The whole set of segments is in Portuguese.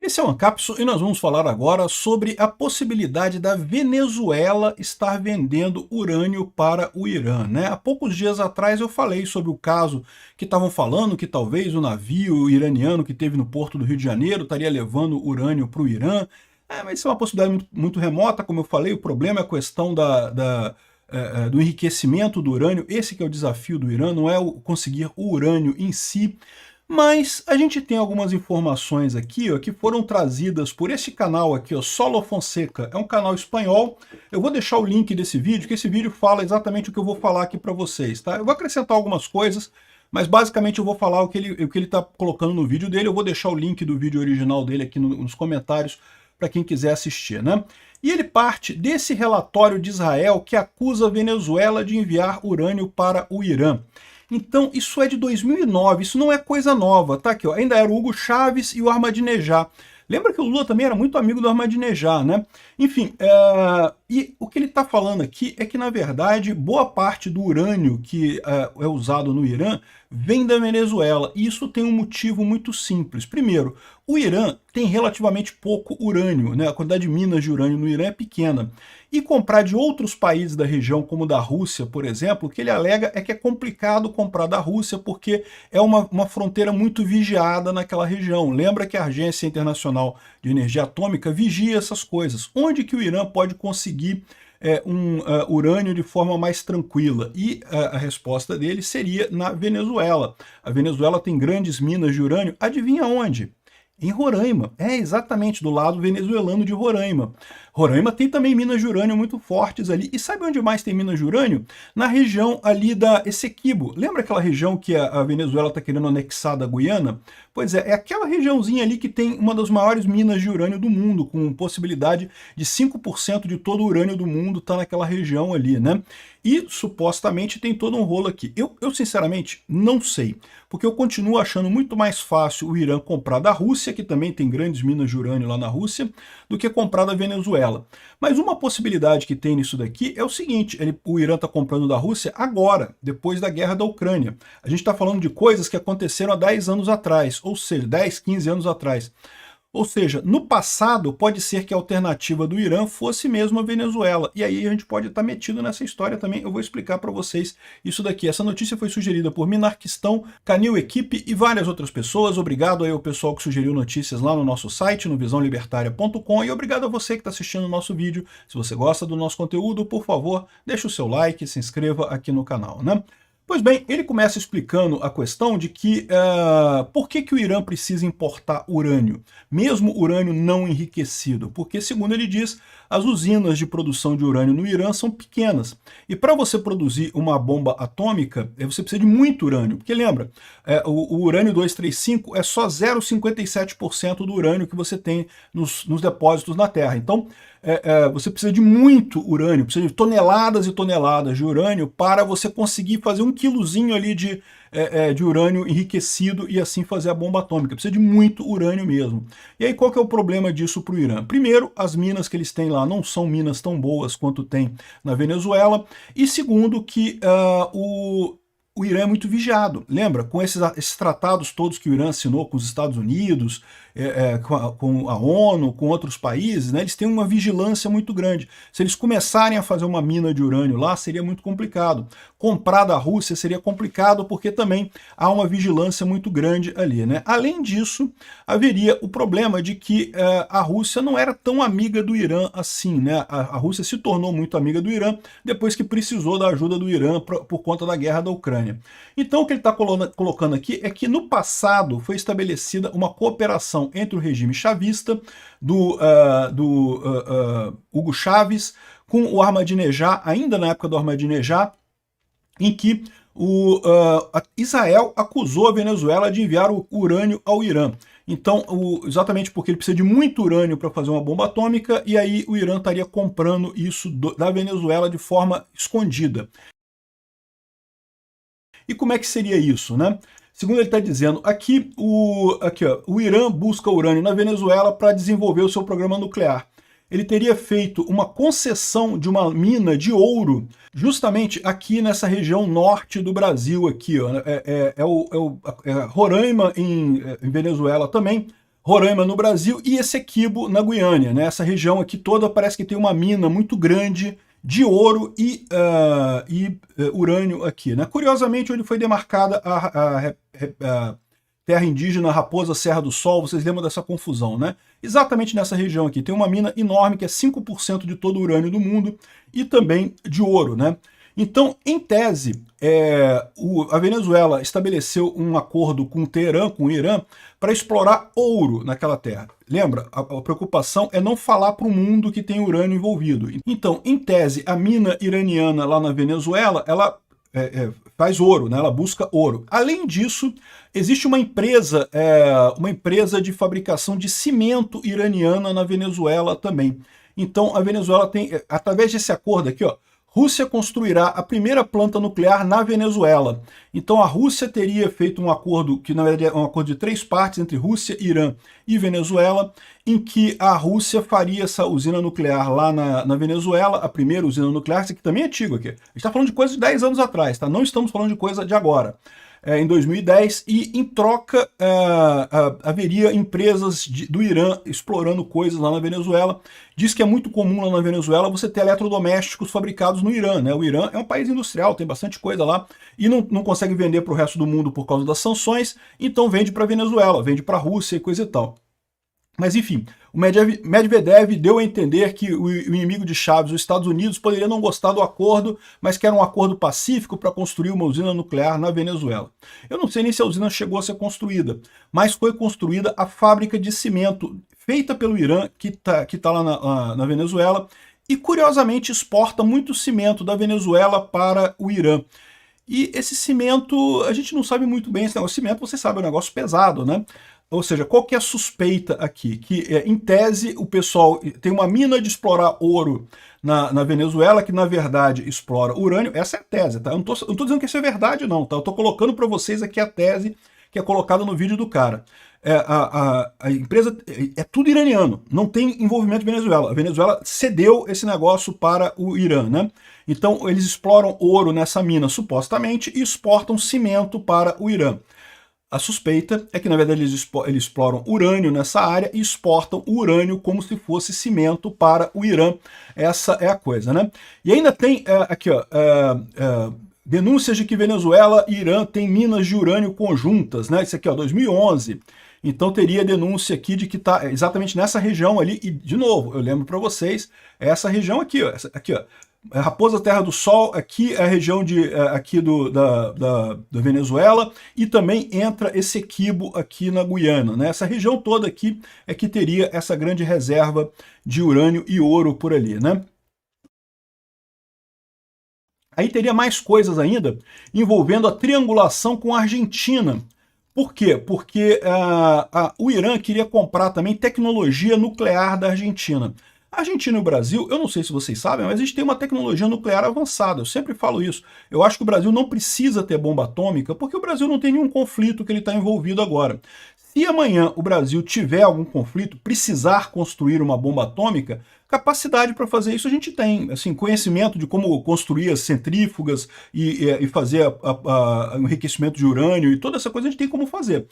Esse é o Ancapso e nós vamos falar agora sobre a possibilidade da Venezuela estar vendendo urânio para o Irã, né? Há poucos dias atrás eu falei sobre o caso que estavam falando que talvez o navio iraniano que teve no porto do Rio de Janeiro estaria levando urânio para o Irã. Mas isso é uma possibilidade muito remota, como eu falei. O problema é a questão do enriquecimento do urânio. Esse que é o desafio do Irã, não é conseguir o urânio em si. Mas a gente tem algumas informações aqui, ó, que foram trazidas por esse canal aqui, ó, Solo Fonseca. É um canal espanhol. Eu vou deixar o link desse vídeo, que esse vídeo fala exatamente o que eu vou falar aqui para vocês, tá? Eu vou acrescentar algumas coisas, mas basicamente eu vou falar o que ele está colocando no vídeo dele. Eu vou deixar o link do vídeo original dele aqui nos comentários para quem quiser assistir, né? E ele parte desse relatório de Israel que acusa a Venezuela de enviar urânio para o Irã. Então, isso é de 2009, isso não é coisa nova, tá aqui, ó. Ainda era o Hugo Chávez e o Ahmadinejad. Lembra que o Lula também era muito amigo do Ahmadinejad, né? Enfim, e o que ele está falando aqui é que, na verdade, boa parte do urânio que é usado no Irã vem da Venezuela. E isso tem um motivo muito simples. Primeiro, o Irã tem relativamente pouco urânio, né? A quantidade de minas de urânio no Irã é pequena. E comprar de outros países da região, como da Rússia, por exemplo, o que ele alega é que é complicado comprar da Rússia porque é uma fronteira muito vigiada naquela região. Lembra que a Agência Internacional de Energia Atômica vigia essas coisas. Onde que o Irã pode conseguir urânio de forma mais tranquila? E a resposta dele seria na Venezuela. A Venezuela tem grandes minas de urânio. Adivinha onde? Em Roraima. É exatamente do lado venezuelano de Roraima. Roraima tem também minas de urânio muito fortes ali. E sabe onde mais tem minas de urânio? Na região ali da Essequibo. Lembra aquela região que a Venezuela está querendo anexar da Guiana? Pois é aquela regiãozinha ali que tem uma das maiores minas de urânio do mundo, com possibilidade de 5% de todo o urânio do mundo tá naquela região ali, né? E supostamente tem todo um rolo aqui. Eu sinceramente não sei, porque eu continuo achando muito mais fácil o Irã comprar da Rússia, que também tem grandes minas de urânio lá na Rússia, do que comprar da Venezuela. Mas uma possibilidade que tem nisso daqui é o seguinte: o Irã está comprando da Rússia agora, depois da guerra da Ucrânia. A gente está falando de coisas que aconteceram há 10 anos atrás, ou seja, 10, 15 anos atrás. Ou seja, no passado, pode ser que a alternativa do Irã fosse mesmo a Venezuela. E aí a gente pode estar metido nessa história também. Eu vou explicar para vocês isso daqui. Essa notícia foi sugerida por Minarquistão, Canil Equipe e várias outras pessoas. Obrigado aí ao pessoal que sugeriu notícias lá no nosso site, no visãolibertaria.com. E obrigado a você que está assistindo o nosso vídeo. Se você gosta do nosso conteúdo, por favor, deixe o seu like e se inscreva aqui no canal, né? Pois bem, ele começa explicando a questão de que por que o Irã precisa importar urânio, mesmo urânio não enriquecido? Porque, segundo ele diz, as usinas de produção de urânio no Irã são pequenas. E para você produzir uma bomba atômica, você precisa de muito urânio. Porque lembra, o urânio 235 é só 0,57% do urânio que você tem nos depósitos na Terra. Então, você precisa de muito urânio, precisa de toneladas e toneladas de urânio para você conseguir fazer um quilozinho ali de urânio enriquecido e assim fazer a bomba atômica. Precisa de muito urânio mesmo. E aí qual que é o problema disso para o Irã? Primeiro, as minas que eles têm lá não são minas tão boas quanto tem na Venezuela. E segundo, que o Irã é muito vigiado. Lembra? Com esses tratados todos que o Irã assinou com os Estados Unidos, com a ONU, com outros países, né, eles têm uma vigilância muito grande. Se eles começarem a fazer uma mina de urânio lá, seria muito complicado. Comprar da Rússia seria complicado porque também há uma vigilância muito grande ali, né? Além disso, haveria o problema de que a Rússia não era tão amiga do Irã assim, né? A Rússia se tornou muito amiga do Irã depois que precisou da ajuda do Irã por conta da guerra da Ucrânia. Então o que ele está colocando aqui é que no passado foi estabelecida uma cooperação entre o regime chavista do Hugo Chávez com o Ahmadinejad, ainda na época do Ahmadinejad, em que Israel acusou a Venezuela de enviar o urânio ao Irã. Então, exatamente porque ele precisa de muito urânio para fazer uma bomba atômica, e aí o Irã estaria comprando isso da Venezuela de forma escondida. E como é que seria isso, né? Segundo ele está dizendo, aqui o Irã busca urânio na Venezuela para desenvolver o seu programa nuclear. Ele teria feito uma concessão de uma mina de ouro justamente aqui nessa região norte do Brasil, aqui, ó, Roraima em Venezuela também. Roraima no Brasil e Essequibo na Guiânia, né? Essa região aqui toda parece que tem uma mina muito grande de ouro e urânio aqui, né? Curiosamente, onde foi demarcada a terra indígena Raposa Serra do Sol, vocês lembram dessa confusão, né? Exatamente nessa região aqui, tem uma mina enorme que é 5% de todo o urânio do mundo e também de ouro, né? Então, em tese, a Venezuela estabeleceu um acordo com o Teherã, com o Irã, para explorar ouro naquela terra. Lembra? A preocupação é não falar para o mundo que tem urânio envolvido. Então, em tese, a mina iraniana lá na Venezuela, ela faz ouro, né? Ela busca ouro. Além disso, existe uma empresa de fabricação de cimento iraniana na Venezuela também. Então, a Venezuela tem, através desse acordo aqui, ó, Rússia construirá a primeira planta nuclear na Venezuela. Então a Rússia teria feito um acordo, que na verdade é um acordo de 3 partes, entre Rússia, Irã e Venezuela, em que a Rússia faria essa usina nuclear lá na Venezuela, a primeira usina nuclear, isso aqui também é antigo aqui. A gente está falando de coisa de 10 anos atrás, tá? Não estamos falando de coisa de agora. Em 2010, e em troca haveria empresas do Irã explorando coisas lá na Venezuela. Diz que é muito comum lá na Venezuela você ter eletrodomésticos fabricados no Irã, né? O Irã é um país industrial, tem bastante coisa lá, e não consegue vender para o resto do mundo por causa das sanções, então vende para a Venezuela, vende para a Rússia e coisa e tal. Mas enfim, o Medvedev deu a entender que o inimigo de Chaves, os Estados Unidos, poderia não gostar do acordo, mas que era um acordo pacífico para construir uma usina nuclear na Venezuela. Eu não sei nem se a usina chegou a ser construída, mas foi construída a fábrica de cimento feita pelo Irã, que tá lá na Venezuela, e curiosamente exporta muito cimento da Venezuela para o Irã. E esse cimento, a gente não sabe muito bem, esse negócio de cimento, você sabe, é um negócio pesado, né? Ou seja, qual que é a suspeita aqui? Que, em tese, o pessoal tem uma mina de explorar ouro na Venezuela, que na verdade explora urânio. Essa é a tese, tá? Eu não tô dizendo que isso é verdade, não, tá? Eu tô colocando para vocês aqui a tese que é colocada no vídeo do cara. A empresa é tudo iraniano, não tem envolvimento de Venezuela. A Venezuela cedeu esse negócio para o Irã, né? Então eles exploram ouro nessa mina, supostamente, e exportam cimento para o Irã. A suspeita é que, na verdade, eles exploram urânio nessa área e exportam o urânio como se fosse cimento para o Irã. Essa é a coisa, né? E ainda tem aqui, ó, denúncias de que Venezuela e Irã têm minas de urânio conjuntas, né? Isso aqui, ó, 2011. Então teria denúncia aqui de que está exatamente nessa região ali. E, de novo, eu lembro para vocês, essa região aqui, ó, aqui, ó. Raposa Terra do Sol, aqui é a região aqui da Venezuela, e também entra Essequibo aqui na Guiana, né? Essa região toda aqui é que teria essa grande reserva de urânio e ouro por ali, né? Aí teria mais coisas ainda envolvendo a triangulação com a Argentina. Por quê? Porque o Irã queria comprar também tecnologia nuclear da Argentina. A Argentina e o Brasil, eu não sei se vocês sabem, mas a gente tem uma tecnologia nuclear avançada, eu sempre falo isso. Eu acho que o Brasil não precisa ter bomba atômica, porque o Brasil não tem nenhum conflito que ele está envolvido agora. Se amanhã o Brasil tiver algum conflito, precisar construir uma bomba atômica, capacidade para fazer isso a gente tem. Assim, conhecimento de como construir as centrífugas e fazer o enriquecimento de urânio e toda essa coisa a gente tem como fazer.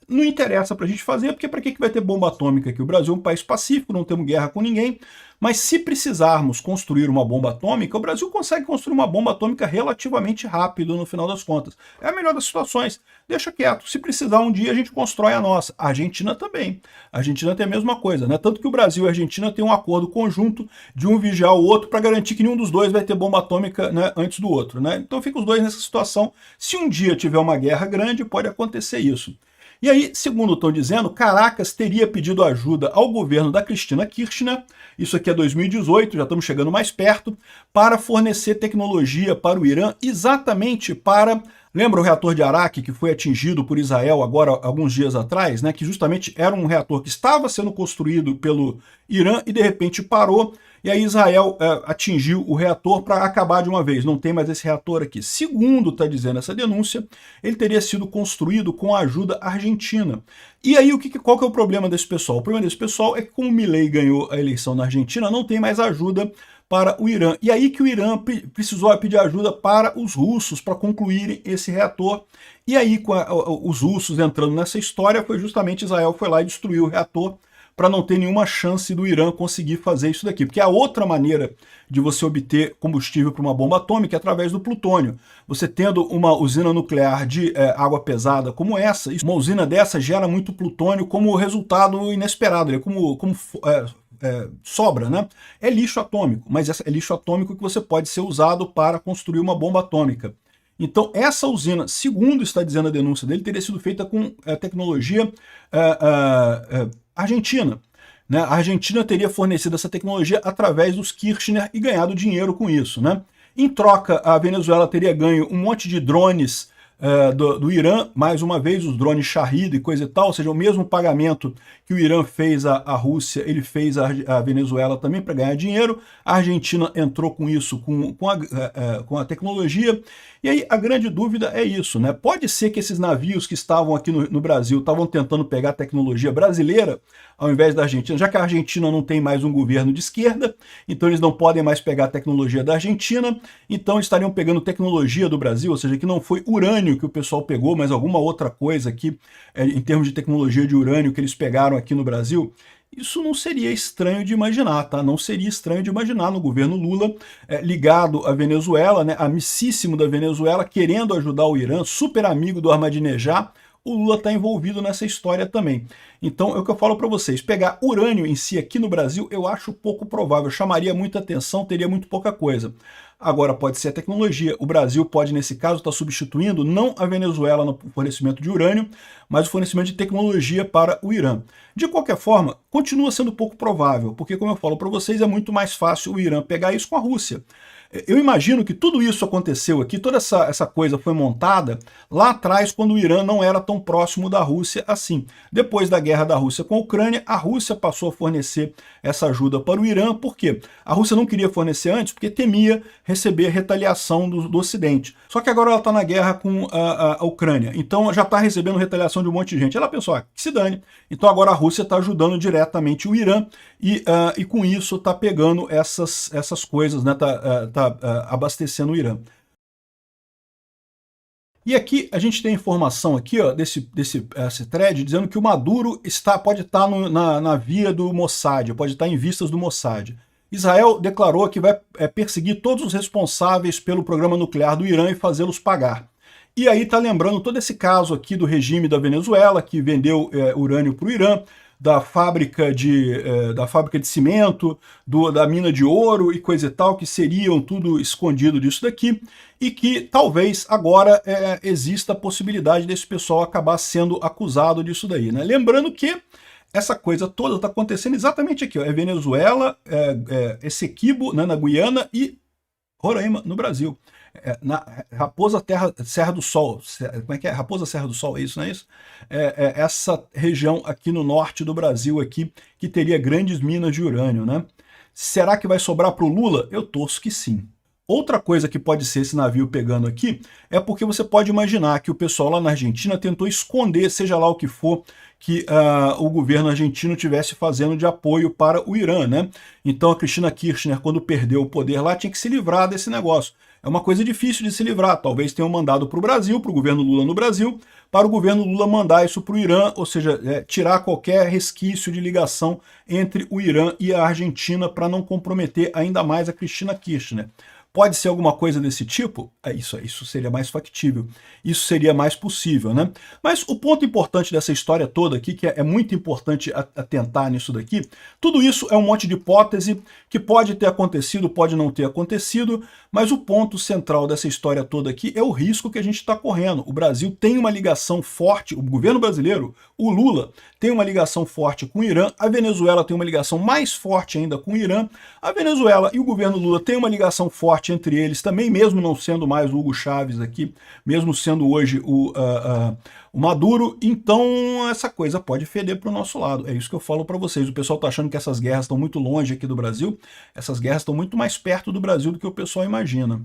Não interessa para a gente fazer, porque para que vai ter bomba atômica aqui? O Brasil é um país pacífico, não temos guerra com ninguém, mas se precisarmos construir uma bomba atômica, o Brasil consegue construir uma bomba atômica relativamente rápido no final das contas. É a melhor das situações. Deixa quieto, se precisar um dia a gente constrói a nossa. A Argentina também. A Argentina tem a mesma coisa, né? Tanto que o Brasil e a Argentina têm um acordo conjunto de um vigiar o outro para garantir que nenhum dos dois vai ter bomba atômica, né, antes do outro, né? Então ficam os dois nessa situação. Se um dia tiver uma guerra grande, pode acontecer isso. E aí, segundo estão dizendo, Caracas teria pedido ajuda ao governo da Cristina Kirchner, isso aqui é 2018, já estamos chegando mais perto, para fornecer tecnologia para o Irã, exatamente para... Lembra o reator de Arak, que foi atingido por Israel agora alguns dias atrás, né? Que justamente era um reator que estava sendo construído pelo Irã e de repente parou, e aí Israel atingiu o reator para acabar de uma vez, não tem mais esse reator aqui. Segundo está dizendo essa denúncia, ele teria sido construído com a ajuda argentina. E aí qual que é o problema desse pessoal? O problema desse pessoal é que como Milei ganhou a eleição na Argentina, não tem mais ajuda para o Irã. E aí que o Irã precisou pedir ajuda para os russos para concluírem esse reator. E aí, com os russos entrando nessa história, foi justamente Israel foi lá e destruiu o reator para não ter nenhuma chance do Irã conseguir fazer isso daqui. Porque a outra maneira de você obter combustível para uma bomba atômica é através do plutônio. Você tendo uma usina nuclear de água pesada como essa, uma usina dessa gera muito plutônio como resultado inesperado, como sobra, né? É lixo atômico, mas é lixo atômico que você pode ser usado para construir uma bomba atômica. Então, essa usina, segundo está dizendo a denúncia dele, teria sido feita com tecnologia argentina. Né? A Argentina teria fornecido essa tecnologia através dos Kirchner e ganhado dinheiro com isso. Né? Em troca, a Venezuela teria ganho um monte de drones do Irã, mais uma vez os drones Shahed e coisa e tal, ou seja, o mesmo pagamento que o Irã fez à Rússia, ele fez à Venezuela também para ganhar dinheiro. A Argentina entrou com isso, com a tecnologia. E aí a grande dúvida é isso, né? Pode ser que esses navios que estavam aqui no Brasil estavam tentando pegar tecnologia brasileira ao invés da Argentina, já que a Argentina não tem mais um governo de esquerda, então eles não podem mais pegar a tecnologia da Argentina, então estariam pegando tecnologia do Brasil, ou seja, que não foi urânio que o pessoal pegou, mas alguma outra coisa aqui, em termos de tecnologia de urânio que eles pegaram aqui no Brasil. Isso não seria estranho de imaginar, tá? Não seria estranho de imaginar no governo Lula, ligado à Venezuela, né, amicíssimo da Venezuela, querendo ajudar o Irã, super amigo do Ahmadinejad, o Lula está envolvido nessa história também. Então é o que eu falo para vocês, pegar urânio em si aqui no Brasil eu acho pouco provável, chamaria muita atenção, teria muito pouca coisa. Agora pode ser a tecnologia, o Brasil pode nesse caso estar substituindo não a Venezuela no fornecimento de urânio, mas o fornecimento de tecnologia para o Irã. De qualquer forma, continua sendo pouco provável, porque como eu falo para vocês, é muito mais fácil o Irã pegar isso com a Rússia. Eu imagino que tudo isso aconteceu aqui, toda essa coisa foi montada lá atrás, quando o Irã não era tão próximo da Rússia assim. Depois da guerra da Rússia com a Ucrânia, a Rússia passou a fornecer essa ajuda para o Irã. Por quê? A Rússia não queria fornecer antes porque temia receber retaliação do Ocidente. Só que agora ela está na guerra com a Ucrânia, então já está recebendo retaliação de um monte de gente. Ela pensou, que se dane. Então agora a Rússia está ajudando diretamente o Irã e com isso está pegando essas coisas, né? Tá abastecendo o Irã. E aqui a gente tem informação aqui, ó, desse thread dizendo que o Maduro pode estar na via do Mossad, pode estar em vistas do Mossad. Israel declarou que vai perseguir todos os responsáveis pelo programa nuclear do Irã e fazê-los pagar. E aí está lembrando todo esse caso aqui do regime da Venezuela, que vendeu urânio para o Irã, da fábrica de cimento, da mina de ouro e coisa e tal, que seriam tudo escondido disso daqui, e que talvez agora exista a possibilidade desse pessoal acabar sendo acusado disso daí, né? Lembrando que essa coisa toda está acontecendo exatamente aqui, ó, Venezuela, Essequibo, né, na Guiana, e Roraima, no Brasil. Na Raposa Serra do Sol, como é que é? Raposa Serra do Sol, é isso, não é isso? Essa região aqui no norte do Brasil, aqui, que teria grandes minas de urânio, né? Será que vai sobrar para o Lula? Eu torço que sim. Outra coisa que pode ser esse navio pegando aqui é porque você pode imaginar que o pessoal lá na Argentina tentou esconder, seja lá o que for, que o governo argentino tivesse fazendo de apoio para o Irã, né? Então a Cristina Kirchner, quando perdeu o poder lá, tinha que se livrar desse negócio. É uma coisa difícil de se livrar, talvez tenham mandado para o Brasil, para o governo Lula no Brasil, para o governo Lula mandar isso para o Irã, ou seja, tirar qualquer resquício de ligação entre o Irã e a Argentina para não comprometer ainda mais a Cristina Kirchner. Pode ser alguma coisa desse tipo? Isso seria mais factível, isso seria mais possível, né? Mas o ponto importante dessa história toda aqui, que é muito importante atentar nisso daqui, tudo isso é um monte de hipótese que pode ter acontecido, pode não ter acontecido, mas o ponto central dessa história toda aqui é o risco que a gente está correndo. O Brasil tem uma ligação forte, o governo brasileiro, o Lula, tem uma ligação forte com o Irã, a Venezuela tem uma ligação mais forte ainda com o Irã, a Venezuela e o governo Lula têm uma ligação forte entre eles também, mesmo não sendo mais o Hugo Chávez aqui, mesmo sendo hoje o Maduro, então essa coisa pode feder para o nosso lado. É isso que eu falo para vocês. O pessoal está achando que essas guerras estão muito longe aqui do Brasil, essas guerras estão muito mais perto do Brasil do que o pessoal imagina.